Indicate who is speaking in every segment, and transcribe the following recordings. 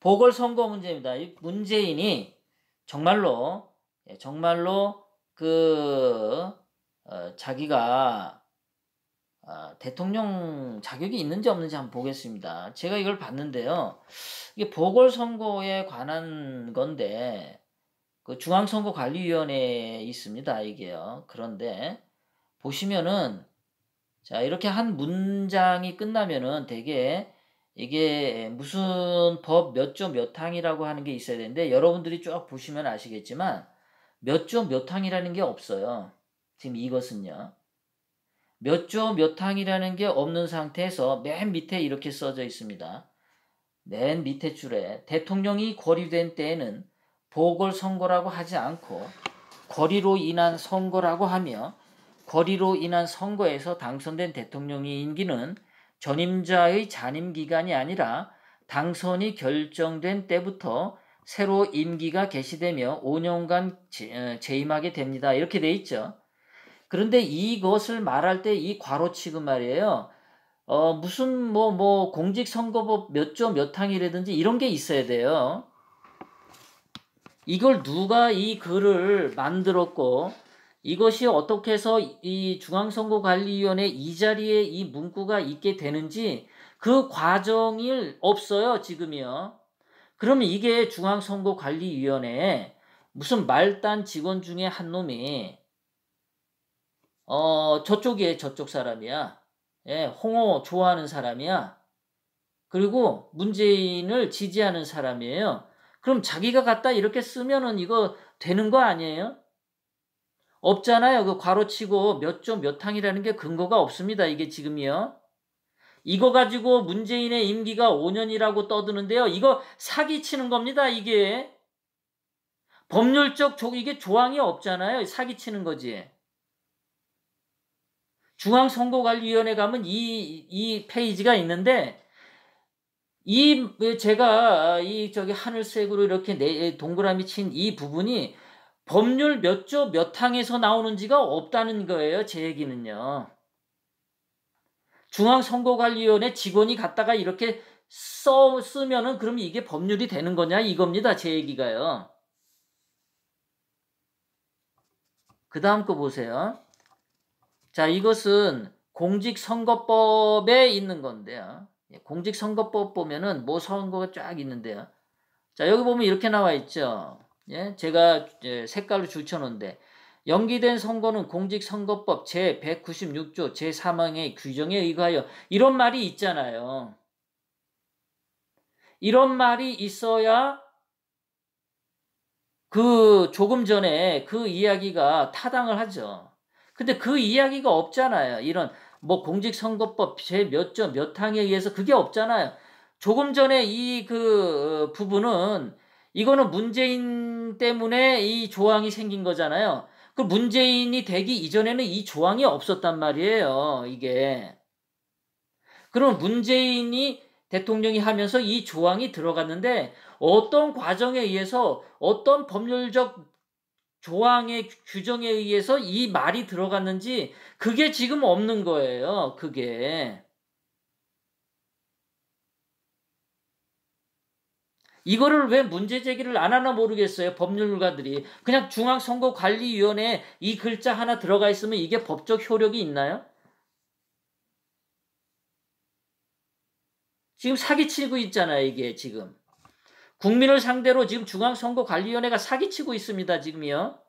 Speaker 1: 보궐선거 문제입니다. 이 문재인이 정말로 자기가 대통령 자격이 있는지 없는지 한번 보겠습니다. 제가 이걸 봤는데요. 이게 보궐선거에 관한 건데 그 중앙선거관리위원회에 있습니다. 이게요. 그런데 보시면은 자, 이렇게 한 문장이 끝나면은 되게 이게 무슨 법 몇 조 몇 항이라고 하는 게 있어야 되는데 여러분들이 쭉 보시면 아시겠지만 몇 조 몇 항이라는 게 없어요. 지금 이것은요. 몇 조 몇 항이라는 게 없는 상태에서 맨 밑에 이렇게 써져 있습니다. 맨 밑에 줄에 대통령이 거리된 때에는 보궐선거라고 하지 않고 거리로 인한 선거라고 하며 거리로 인한 선거에서 당선된 대통령의 임기는 전임자의 잔임 기간이 아니라 당선이 결정된 때부터 새로 임기가 개시되며 5년간 재임하게 됩니다. 이렇게 돼 있죠. 그런데 이것을 말할 때 이 괄호치고 말이에요. 무슨 공직선거법 몇 조 몇 항이라든지 이런 게 있어야 돼요. 이걸 누가 이 글을 만들었고 이것이 어떻게 해서 이 중앙선거관리위원회 이 자리에 이 문구가 있게 되는지 그 과정이 없어요, 지금이요. 그러면 이게 중앙선거관리위원회에 무슨 말단 직원 중에 한 놈이 저쪽이에요, 저쪽 사람이야. 예, 홍어 좋아하는 사람이야. 그리고 문재인을 지지하는 사람이에요. 그럼 자기가 갖다 이렇게 쓰면은 이거 되는 거 아니에요? 없잖아요. 그 괄호치고 몇 조 몇 항이라는 게 근거가 없습니다. 이게 지금이요. 이거 가지고 문재인의 임기가 5년이라고 떠드는데요. 이거 사기치는 겁니다. 이게. 법률적 이게 조항이 없잖아요. 사기치는 거지. 중앙선거관리위원회 가면 이 페이지가 있는데 제가 하늘색으로 이렇게 동그라미 친 이 부분이 법률 몇 조 몇 항에서 나오는지가 없다는 거예요. 제 얘기는요. 중앙선거관리위원회 직원이 갖다가 이렇게 쓰면은 그럼 이게 법률이 되는 거냐 이겁니다. 제 얘기가요. 그 다음 거 보세요. 자, 이것은 공직선거법에 있는 건데요. 공직선거법 보면은 선거가 쫙 있는데요. 자, 여기 보면 이렇게 나와 있죠. 예, 제가 색깔로 줄쳐놓은데 연기된 선거는 공직선거법 제196조 제3항의 규정에 의하여 이런 말이 있잖아요. 이런 말이 있어야 조금 전에 그 이야기가 타당을 하죠. 근데 그 이야기가 없잖아요. 이런 공직선거법 제 몇 조 몇 항에 의해서 그게 없잖아요. 조금 전에 부분은 이거는 문재인 때문에 이 조항이 생긴 거잖아요. 그 문재인이 되기 이전에는 이 조항이 없었단 말이에요. 이게. 그럼 문재인이 대통령이 하면서 이 조항이 들어갔는데 어떤 과정에 의해서 어떤 법률적 조항의 규정에 의해서 이 말이 들어갔는지 그게 지금 없는 거예요. 그게. 이거를 왜 문제 제기를 안 하나 모르겠어요. 법률가들이. 그냥 중앙선거관리위원회에 이 글자 하나 들어가 있으면 이게 법적 효력이 있나요? 지금 사기치고 있잖아요. 이게 지금. 국민을 상대로 지금 중앙선거관리위원회가 사기치고 있습니다. 지금이요.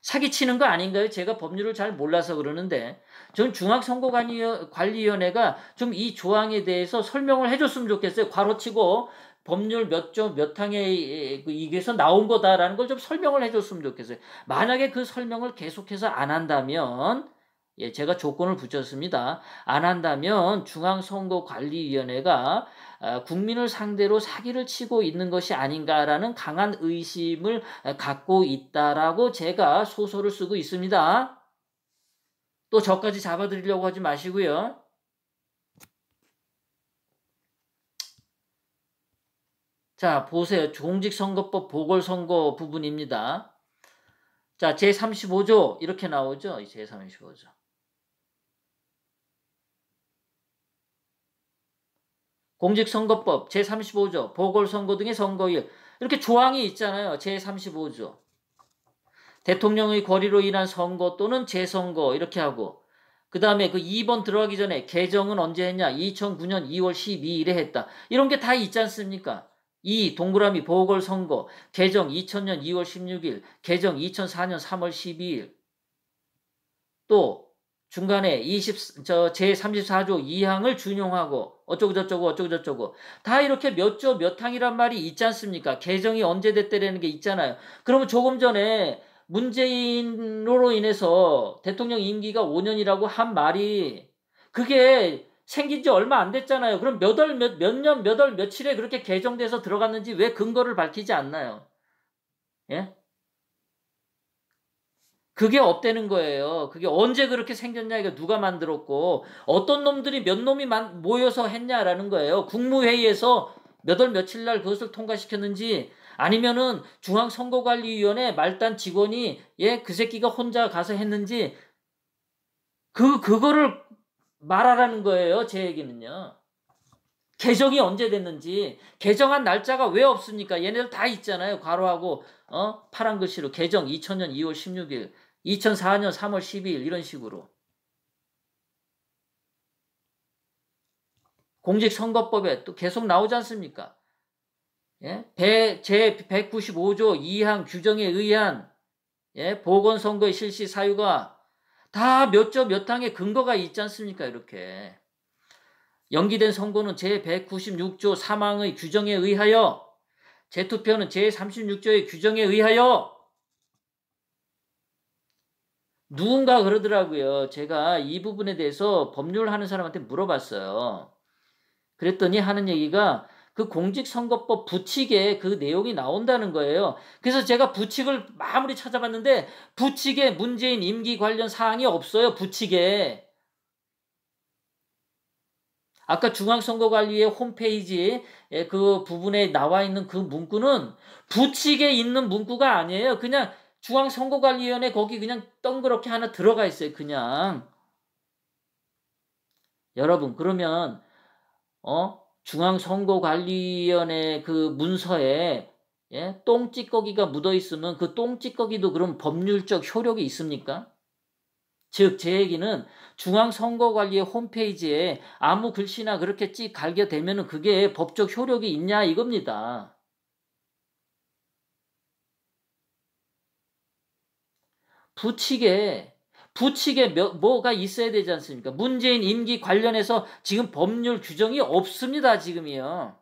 Speaker 1: 사기치는 거 아닌가요? 제가 법률을 잘 몰라서 그러는데 전 중앙선거관리위원회가 좀 이 조항에 대해서 설명을 해줬으면 좋겠어요. 괄호치고 법률 몇 조 몇 항에 의해서 나온 거다라는 걸 좀 설명을 해줬으면 좋겠어요. 만약에 그 설명을 계속해서 안 한다면 제가 조건을 붙였습니다. 안 한다면 중앙선거관리위원회가 국민을 상대로 사기를 치고 있는 것이 아닌가라는 강한 의심을 갖고 있다라고 제가 소설을 쓰고 있습니다. 또 저까지 잡아드리려고 하지 마시고요. 자, 보세요. 공직선거법 보궐선거 부분입니다. 자, 제35조 이렇게 나오죠. 제35조. 공직선거법 제35조 보궐선거 등의 선거일 이렇게 조항이 있잖아요. 제35조. 대통령의 권리로 인한 선거 또는 재선거 이렇게 하고 그 다음에 그 2번 들어가기 전에 개정은 언제 했냐? 2009년 2월 12일에 했다. 이런 게 다 있지 않습니까? 이 동그라미 보궐선거 개정 2000년 2월 16일 개정 2004년 3월 12일 또 중간에 제34조 2항을 준용하고 어쩌고저쩌고 다 이렇게 몇 조 몇 항이란 말이 있지 않습니까? 개정이 언제 됐다라는 게 있잖아요. 그러면 조금 전에 문재인으로 인해서 대통령 임기가 5년이라고 한 말이 그게 생긴 지 얼마 안 됐잖아요. 그럼 몇 년, 몇 월, 며칠에 그렇게 개정돼서 들어갔는지 왜 근거를 밝히지 않나요? 예? 그게 없다는 거예요. 그게 언제 그렇게 생겼냐, 이거 누가 만들었고, 어떤 놈들이 몇 놈이 모여서 했냐라는 거예요. 국무회의에서 몇 월 며칠 날 그것을 통과시켰는지, 아니면은 중앙선거관리위원회 말단 직원이, 예, 그 새끼가 혼자 가서 했는지, 그거를 말하라는 거예요. 제 얘기는요. 개정이 언제 됐는지, 개정한 날짜가 왜 없습니까? 얘네들 다 있잖아요. 괄호하고, 파란 글씨로 개정 2000년 2월 16일, 2004년 3월 12일 이런 식으로. 공직선거법에 또 계속 나오지 않습니까? 예? 제 195조 2항 규정에 의한 예? 보건선거의 실시 사유가 다 몇 조 몇 항의 근거가 있지 않습니까? 이렇게. 연기된 선거는 제196조 3항의 규정에 의하여 재투표는 제36조의 규정에 의하여 누군가 그러더라고요. 제가 이 부분에 대해서 법률 하는 사람한테 물어봤어요. 그랬더니 하는 얘기가 그 공직선거법 부칙에 그 내용이 나온다는 거예요. 그래서 제가 부칙을 아무리 찾아봤는데 부칙에 문재인 임기 관련 사항이 없어요. 부칙에. 아까 중앙선거관리의 홈페이지에 그 부분에 나와 있는 그 문구는 부칙에 있는 문구가 아니에요. 그냥 중앙선거관리위원회 거기 그냥 동그랗게 하나 들어가 있어요. 그냥. 여러분 그러면 중앙선거관리위원회 그 문서에 예? 똥찌꺼기가 묻어 있으면 그 똥찌꺼기도 그럼 법률적 효력이 있습니까? 즉, 제 얘기는 중앙선거관리의 홈페이지에 아무 글씨나 그렇게 찍 갈겨대면은 그게 법적 효력이 있냐 이겁니다. 부칙에 뭐가 있어야 되지 않습니까? 문재인 임기 관련해서 지금 법률 규정이 없습니다. 지금이요.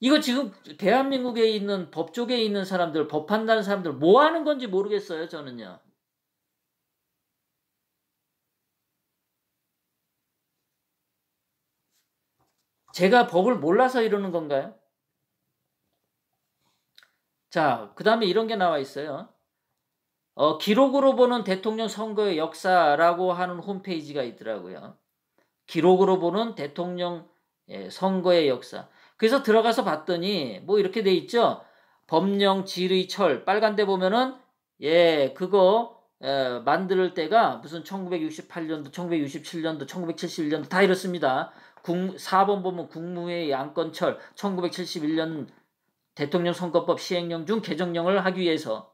Speaker 1: 이거 지금 대한민국에 있는 법조계에 있는 사람들, 법한다는 사람들 뭐 하는 건지 모르겠어요. 저는요. 제가 법을 몰라서 이러는 건가요? 자, 그 다음에 이런 게 나와 있어요. 기록으로 보는 대통령 선거의 역사라고 하는 홈페이지가 있더라고요. 기록으로 보는 대통령 선거의 역사. 그래서 들어가서 봤더니 뭐 이렇게 돼 있죠. 법령 질의 철 빨간 데 보면은 그거 만들 때가 무슨 1968년도, 1967년도, 1971년도 다 이렇습니다. 4번 보면 국무회의 안건철 1971년 대통령 선거법 시행령 중 개정령을 하기 위해서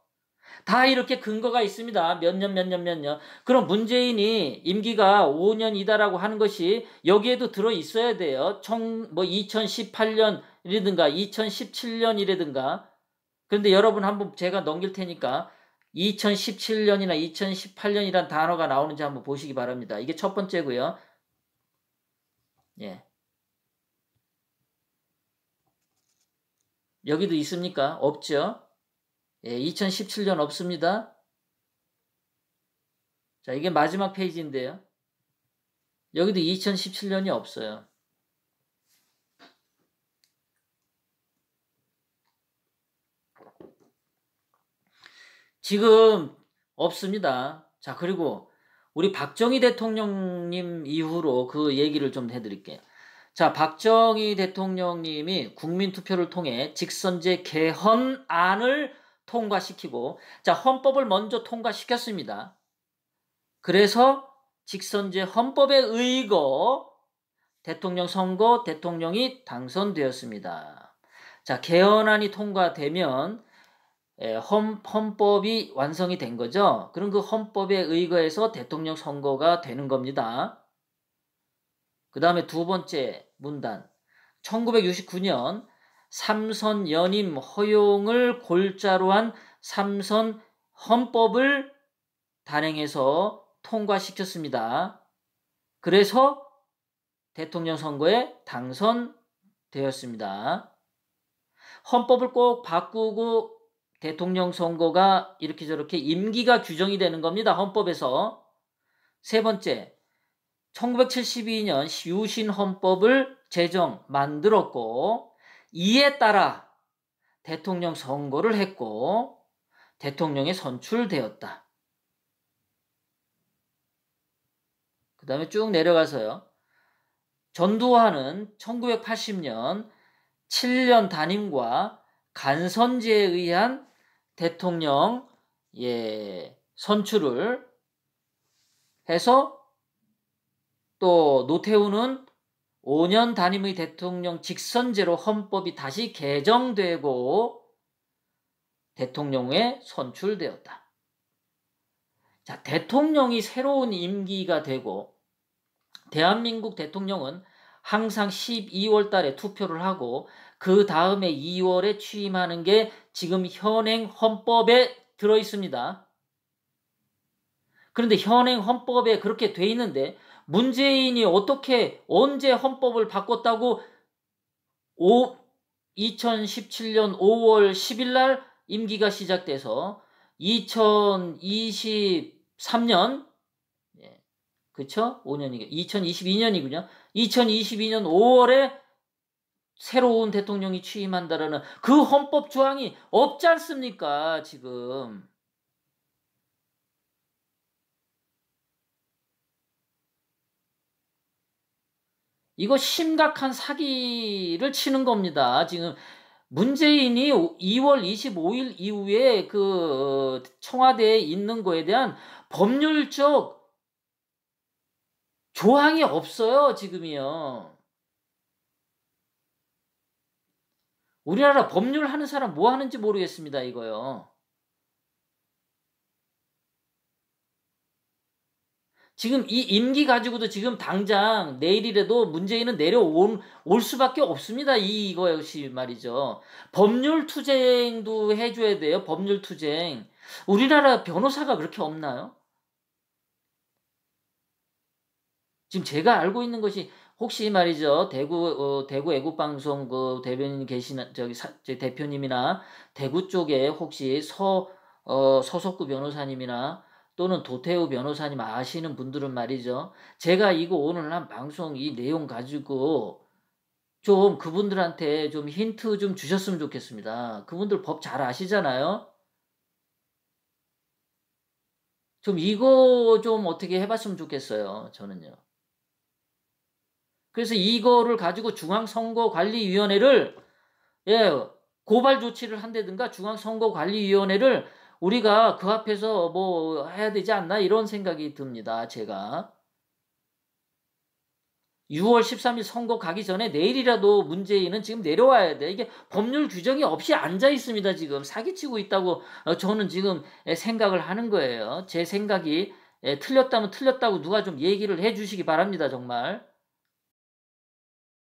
Speaker 1: 다 이렇게 근거가 있습니다. 몇 년. 그럼 문재인이 임기가 5년이다라고 하는 것이 여기에도 들어 있어야 돼요. 2018년이라든가 2017년이라든가. 그런데 여러분 한번 제가 넘길 테니까 2017년이나 2018년이란 단어가 나오는지 한번 보시기 바랍니다. 이게 첫 번째고요. 예. 여기도 있습니까? 없죠? 2017년 없습니다. 자, 이게 마지막 페이지인데요. 여기도 2017년이 없어요. 지금 없습니다. 자, 그리고 우리 박정희 대통령님 이후로 그 얘기를 좀 해드릴게요. 자, 박정희 대통령님이 국민투표를 통해 직선제 개헌안을 통과시키고, 자, 헌법을 먼저 통과시켰습니다. 그래서 직선제 헌법에 의거 대통령 선거, 대통령이 당선되었습니다. 자, 개헌안이 통과되면 헌법이 완성이 된 거죠. 그럼 그 헌법에 의거해서 대통령 선거가 되는 겁니다. 그 다음에 두 번째 문단. 1969년 삼선 연임 허용을 골자로 한 삼선 헌법을 단행해서 통과시켰습니다. 그래서 대통령 선거에 당선되었습니다. 헌법을 꼭 바꾸고 대통령 선거가 이렇게 저렇게 임기가 규정이 되는 겁니다. 헌법에서. 세 번째, 1972년 유신 헌법을 만들었고 이에 따라 대통령 선거를 했고 대통령에 선출되었다. 그 다음에 쭉 내려가서요. 전두환은 1980년 7년 단임과 간선제에 의한 대통령 선출을 해서 또 노태우는 5년 단임의 대통령 직선제로 헌법이 다시 개정되고 대통령에 선출되었다. 자, 대통령이 새로운 임기가 되고 대한민국 대통령은 항상 12월 달에 투표를 하고 그 다음에 2월에 취임하는 게 지금 현행 헌법에 들어 있습니다. 그런데 현행 헌법에 그렇게 돼 있는데 문재인이 어떻게 언제 헌법을 바꿨다고 2017년 5월 10일 날 임기가 시작돼서 2023년 그쵸? 5년이게 2022년이군요. 2022년 5월에 새로운 대통령이 취임한다라는 그 헌법 조항이 없지 않습니까? 지금. 이거 심각한 사기를 치는 겁니다. 지금 문재인이 2월 25일 이후에 그 청와대에 있는 거에 대한 법률적 조항이 없어요. 지금이요. 우리나라 법률 하는 사람 뭐 하는지 모르겠습니다. 이거요. 지금 이 임기 가지고도 지금 당장 내일이라도 문재인은 올 수밖에 없습니다. 이것이 말이죠. 법률 투쟁도 해줘야 돼요. 법률 투쟁. 우리나라 변호사가 그렇게 없나요? 지금 제가 알고 있는 것이 혹시 말이죠. 대구 애국방송 그 대변인 계시는 대표님이나 대구 쪽에 혹시 서석구 변호사님이나 또는 도태우 변호사님 아시는 분들은 말이죠. 제가 이거 오늘 한 방송 이 내용 가지고 좀 그분들한테 좀 힌트 좀 주셨으면 좋겠습니다. 그분들 법 잘 아시잖아요. 좀 이거 좀 어떻게 해봤으면 좋겠어요. 저는요. 그래서 이거를 가지고 중앙선거관리위원회를 고발 조치를 한다든가 중앙선거관리위원회를 우리가 그 앞에서 뭐 해야 되지 않나 이런 생각이 듭니다. 제가 6월 13일 선거 가기 전에 내일이라도 문재인은 지금 내려와야 돼. 이게 법률 규정이 없이 앉아 있습니다. 지금 사기치고 있다고 저는 지금 생각을 하는 거예요. 제 생각이 틀렸다면 틀렸다고 누가 좀 얘기를 해주시기 바랍니다. 정말.